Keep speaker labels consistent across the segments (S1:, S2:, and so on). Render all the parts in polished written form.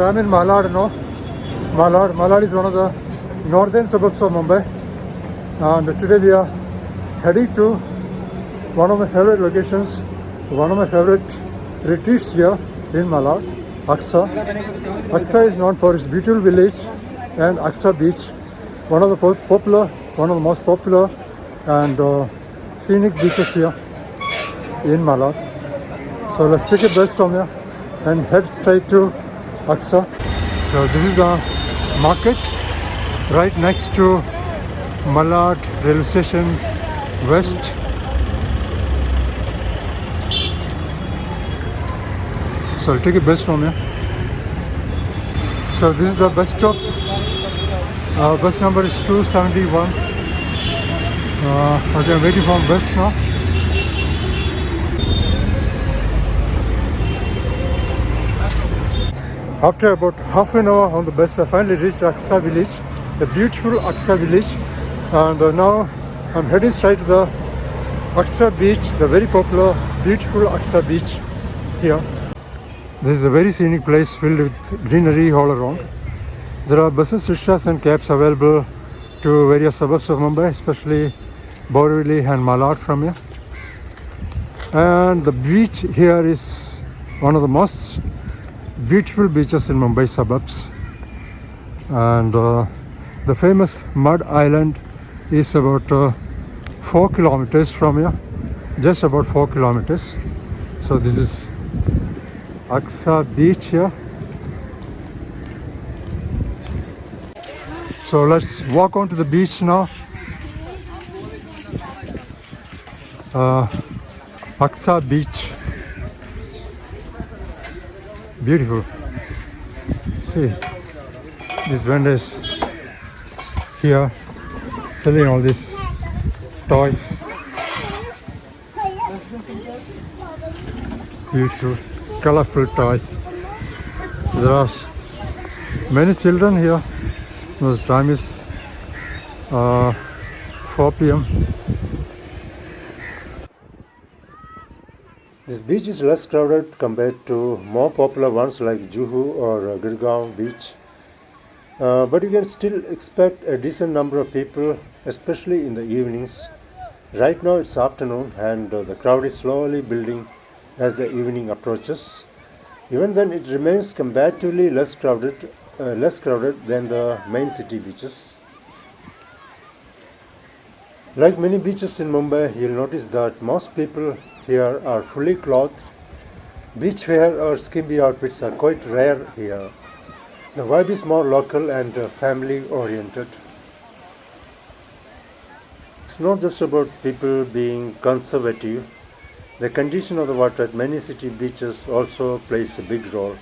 S1: I'm in Malad now. Malad is one of the northern suburbs of Mumbai. And today we are heading to one of my favorite locations, one of my favorite retreats here in Malad, Aksa. Aksa is known for its beautiful village and Aksa Beach, one of the most popular and scenic beaches here in Malad. So let's take a bus from here and head straight to Aksa. So this is the market right next to Malad railway station west. So I'll take a bus from here. So this is the bus stop. Bus number is 271. Okay, I'm waiting for bus now. After about half an hour on the bus, I finally reached Aksa Village, the beautiful Aksa Village. And now I'm heading straight to the Aksa Beach, the very popular, beautiful Aksa Beach here. This is a very scenic place filled with greenery all around. There are buses, rickshaws and cabs available to various suburbs of Mumbai, especially Borivali and Malad from here. And the beach here is one of the most beautiful beaches in Mumbai suburbs. And the famous Madh Island is about 4 kilometers from here, just about 4 kilometers. So this is Aksa Beach here. So let's walk onto the beach now. Aksa Beach. Beautiful. See, these vendors here selling all these toys. Beautiful, colorful toys. There are many children here. The time is 4 p.m. This beach is less crowded compared to more popular ones like Juhu or Gurgaon Beach. But you can still expect a decent number of people, especially in the evenings. Right now it's afternoon and the crowd is slowly building as the evening approaches. Even then it remains comparatively less crowded than the main city beaches. Like many beaches in Mumbai, you'll notice that most people here are fully clothed. Beach wear or skimpy outfits are quite rare here. The vibe is more local and family oriented. It's not just about people being conservative. The condition of the water at many city beaches also plays a big role.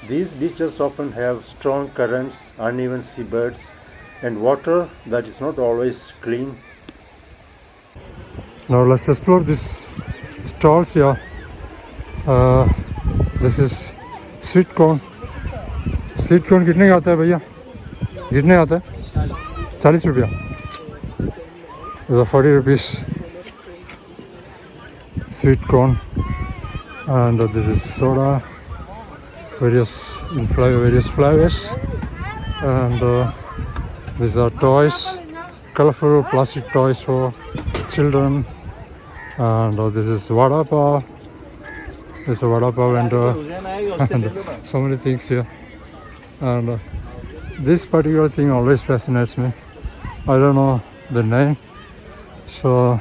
S1: These beaches often have strong currents, uneven seabirds, and water that is not always clean. Now let's explore these stalls here. This is sweet corn. Sweet corn कितने का आता है भैया? कितने आता है? 40 रुपया. 40 rupees sweet corn. And this is soda, various flavors. And these are toys, colorful plastic toys for children. And this is vada pav. This is a vada pav vendor. And so many things here. And this particular thing always fascinates me. I don't know the name, so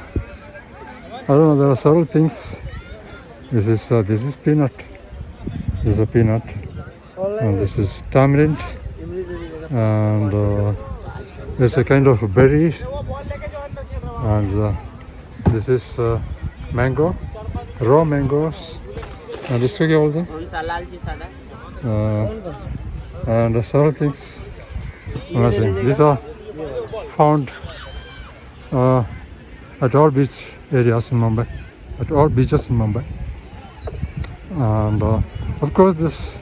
S1: I don't know. There are several things. This is peanut. This is a peanut, and this is tamarind, and there's a kind of berry, and this is mango, raw mangoes. And this is all and several things. These are found at all beach areas in Mumbai, at all beaches in Mumbai. And of course this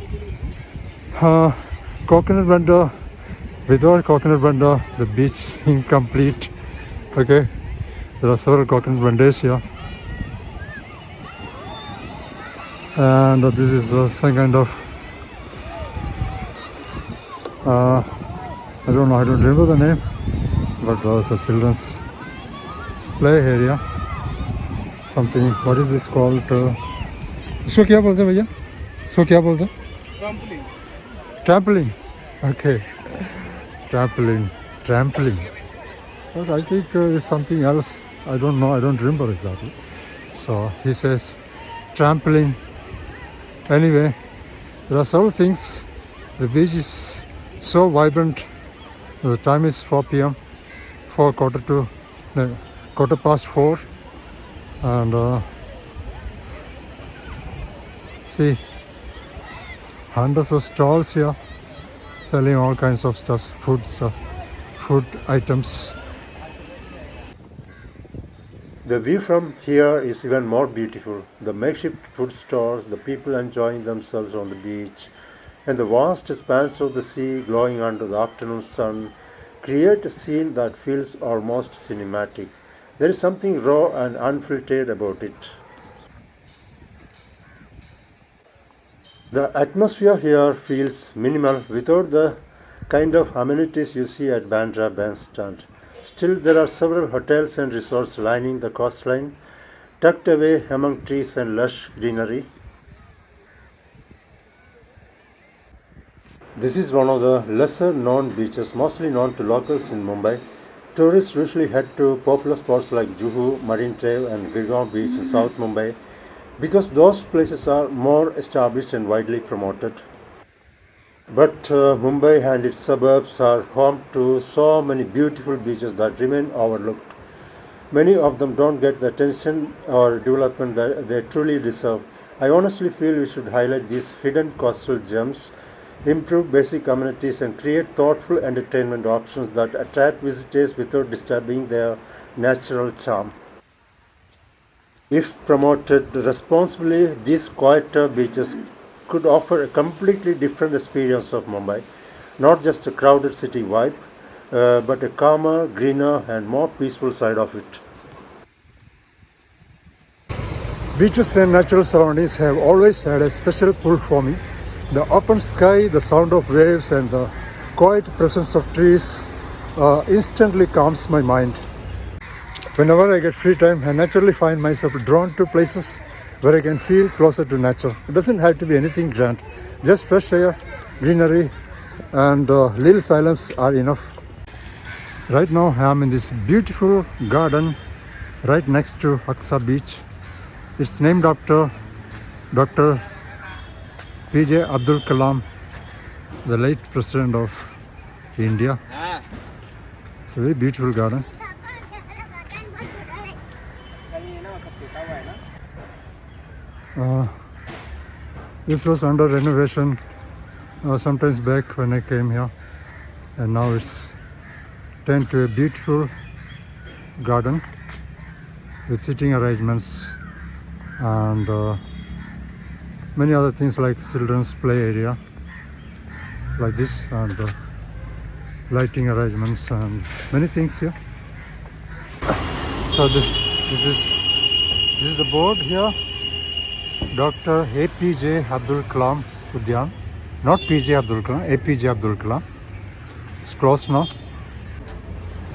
S1: coconut vendor, without coconut vendor the beach is incomplete. Okay, there are several coconut vendors here. And this is some kind of Uh, I don't know, I don't remember the name, but it's a children's play area. Something, what is this called? इसको क्या बोलते हैं भैया? इसको क्या बोलते हैं?
S2: Trampoline.
S1: Trampoline. Okay. Trampoline. But I think it's something else. I don't know. I don't remember exactly. So he says trampoline. Anyway, there are several things. The beach is so vibrant. The time is 4 p.m. 4 past 4. And see, hundreds of stalls here selling all kinds of stuff, food items. The view from here is even more beautiful. The makeshift food stores, the people enjoying themselves on the beach, and the vast expanse of the sea glowing under the afternoon sun create a scene that feels almost cinematic. There is something raw and unfiltered about it. The atmosphere here feels minimal without the kind of amenities you see at Bandra Bandstand. Still, there are several hotels and resorts lining the coastline, tucked away among trees and lush greenery. This is one of the lesser known beaches, mostly known to locals in Mumbai. Tourists usually head to popular spots like Juhu, Marine Drive and Girgaon Beach in South Mumbai because those places are more established and widely promoted. But Mumbai and its suburbs are home to so many beautiful beaches that remain overlooked. Many of them don't get the attention or development that they truly deserve. I honestly feel we should highlight these hidden coastal gems, improve basic amenities and create thoughtful entertainment options that attract visitors without disturbing their natural charm. If promoted responsibly, these quieter beaches could offer a completely different experience of Mumbai, not just a crowded city vibe, but a calmer, greener and more peaceful side of it. Beaches and natural surroundings have always had a special pull for me. The open sky, the sound of waves and the quiet presence of trees instantly calms my mind. Whenever I get free time, I naturally find myself drawn to places where I can feel closer to nature. It doesn't have to be anything grand. Just fresh air, greenery and little silence are enough. Right now I am in this beautiful garden right next to Aksa Beach. It's named after Dr. P.J. Abdul Kalam, the late president of India. It's a very beautiful garden. This was under renovation sometimes back when I came here, and now it's turned to a beautiful garden with sitting arrangements and many other things like children's play area like this, and lighting arrangements and many things here. So this is the board here, Dr. APJ Abdul Kalam Udyan, not PJ Abdul Kalam, APJ Abdul Kalam. It's closed now.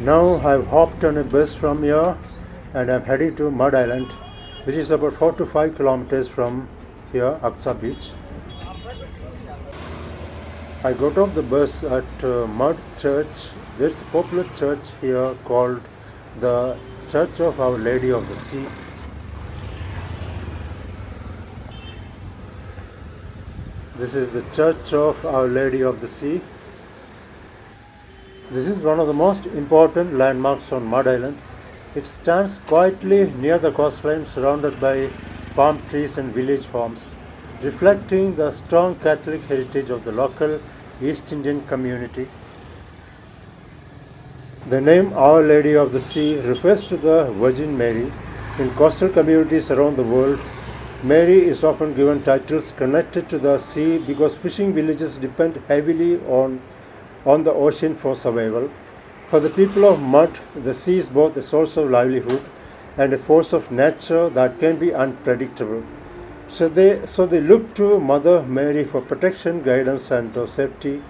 S1: Now I've hopped on a bus from here and I'm heading to Madh Island, which is about 4 to 5 kilometers from here, Aksa Beach. I got off the bus at Madh Church. There's a popular church here called the Church of Our Lady of the Sea. This is the Church of Our Lady of the Sea. This is one of the most important landmarks on Madh Island. It stands quietly near the coastline, surrounded by palm trees and village homes, reflecting the strong Catholic heritage of the local East Indian community. The name Our Lady of the Sea refers to the Virgin Mary. In coastal communities around the world, Mary is often given titles connected to the sea because fishing villages depend heavily on the ocean for survival. For the people of Madh, the sea is both a source of livelihood and a force of nature that can be unpredictable. So they look to Mother Mary for protection, guidance and safety,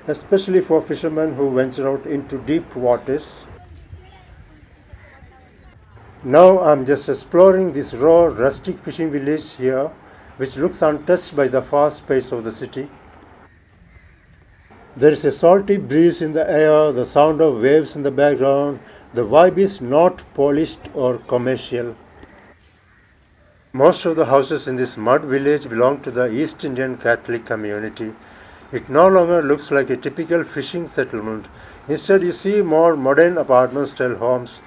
S1: especially for fishermen who venture out into deep waters. Now I'm just exploring this raw, rustic fishing village here, which looks untouched by the fast pace of the city. There is a salty breeze in the air, the sound of waves in the background. The vibe is not polished or commercial. Most of the houses in this mud village belong to the East Indian Catholic community. It no longer looks like a typical fishing settlement. Instead, you see more modern apartment style homes.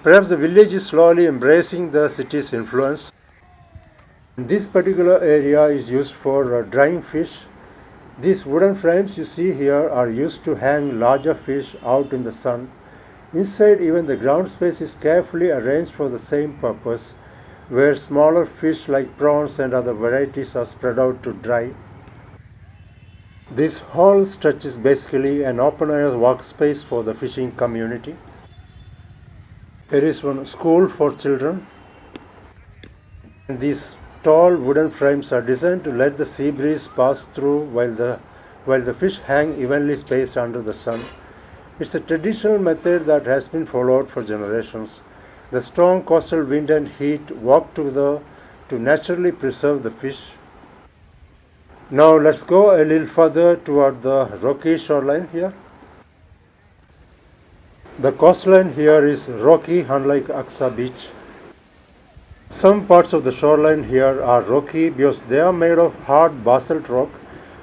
S1: Perhaps the village is slowly embracing the city's influence. This particular area is used for drying fish. These wooden frames you see here are used to hang larger fish out in the sun. Inside, even the ground space is carefully arranged for the same purpose, where smaller fish like prawns and other varieties are spread out to dry. This whole stretch is basically an open-air workspace for the fishing community. Here is one school for children. These tall wooden frames are designed to let the sea breeze pass through while the fish hang evenly spaced under the sun. It's a traditional method that has been followed for generations. The strong coastal wind and heat work together to naturally preserve the fish. Now let's go a little further toward the rocky shoreline here. The coastline here is rocky, unlike Aksa Beach. Some parts of the shoreline here are rocky because they are made of hard basalt rock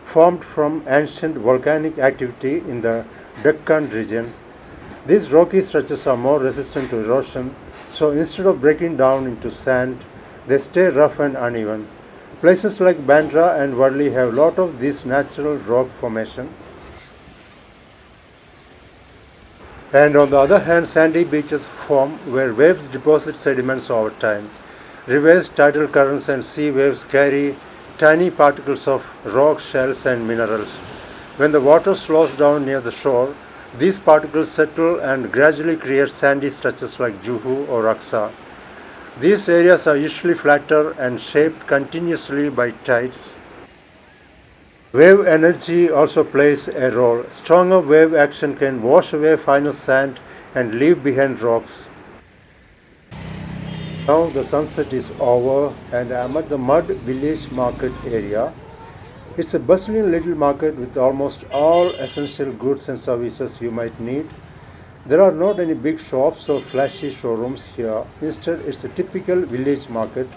S1: formed from ancient volcanic activity in the Deccan region. These rocky stretches are more resistant to erosion, so instead of breaking down into sand, they stay rough and uneven. Places like Bandra and Worli have a lot of this natural rock formation. And on the other hand, sandy beaches form where waves deposit sediments over time. Rivers, tidal currents and sea waves carry tiny particles of rock, shells and minerals. When the water slows down near the shore, these particles settle and gradually create sandy stretches like Juhu or Aksa. These areas are usually flatter and shaped continuously by tides. Wave energy also plays a role. Stronger wave action can wash away finer sand and leave behind rocks. Now the sunset is over and I am at the Madh Village market area. It's a bustling little market with almost all essential goods and services you might need. There are not any big shops or flashy showrooms here. Instead, it's a typical village market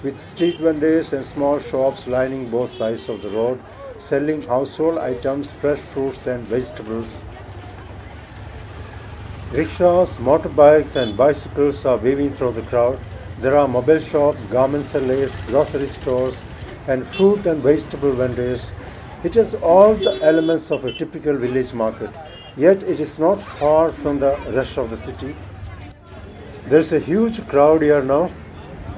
S1: with street vendors and small shops lining both sides of the road, selling household items, fresh fruits and vegetables. Rickshaws, motorbikes and bicycles are weaving through the crowd. There are mobile shops, garment sellers, grocery stores and fruit and vegetable vendors. It has all the elements of a typical village market, yet it is not far from the rush of the city. There is a huge crowd here now,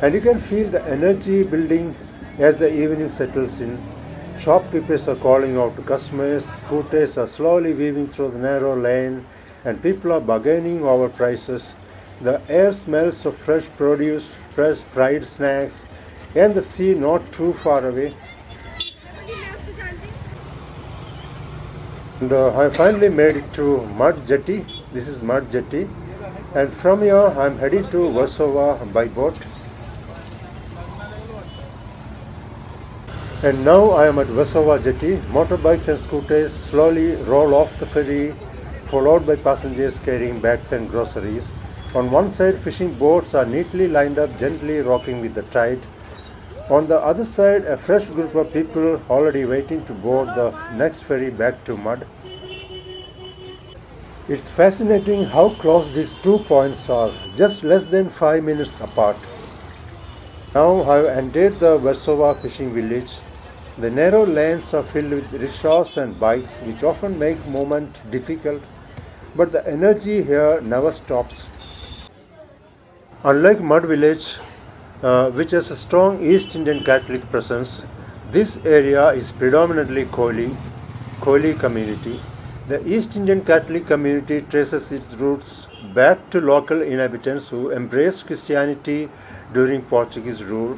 S1: and you can feel the energy building as the evening settles in. Shopkeepers are calling out to customers, scooters are slowly weaving through the narrow lane, and people are bargaining over prices. The air smells of fresh produce, fresh fried snacks, and the sea not too far away. And I finally made it to Madh Jetty. This is Madh Jetty. And from here I am heading to Versova by boat. And now I am at Versova Jetty. Motorbikes and scooters slowly roll off the ferry, followed by passengers carrying bags and groceries. On one side, fishing boats are neatly lined up, gently rocking with the tide. On the other side, a fresh group of people already waiting to board the next ferry back to Madh. It's fascinating how close these 2 points are, just less than 5 minutes apart. Now I have entered the Versova fishing village. The narrow lanes are filled with rickshaws and bikes, which often make movement difficult, but the energy here never stops. Unlike Madh Village, which has a strong East Indian Catholic presence, this area is predominantly Koli community. The East Indian Catholic community traces its roots back to local inhabitants who embraced Christianity during Portuguese rule,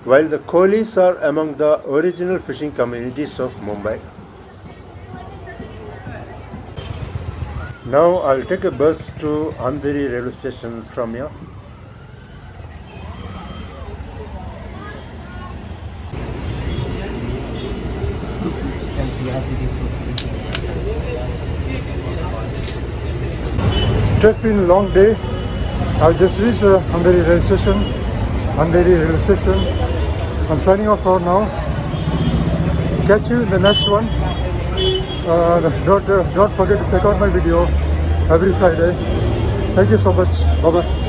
S1: while the Kolis are among the original fishing communities of Mumbai. Now I'll take a bus to Andheri railway station from here. It has been a long day. I've just reached the Andheri railway station. I'm signing off for now. Catch you in the next one. Don't forget to check out my video every Friday. Thank you so much. Bye bye.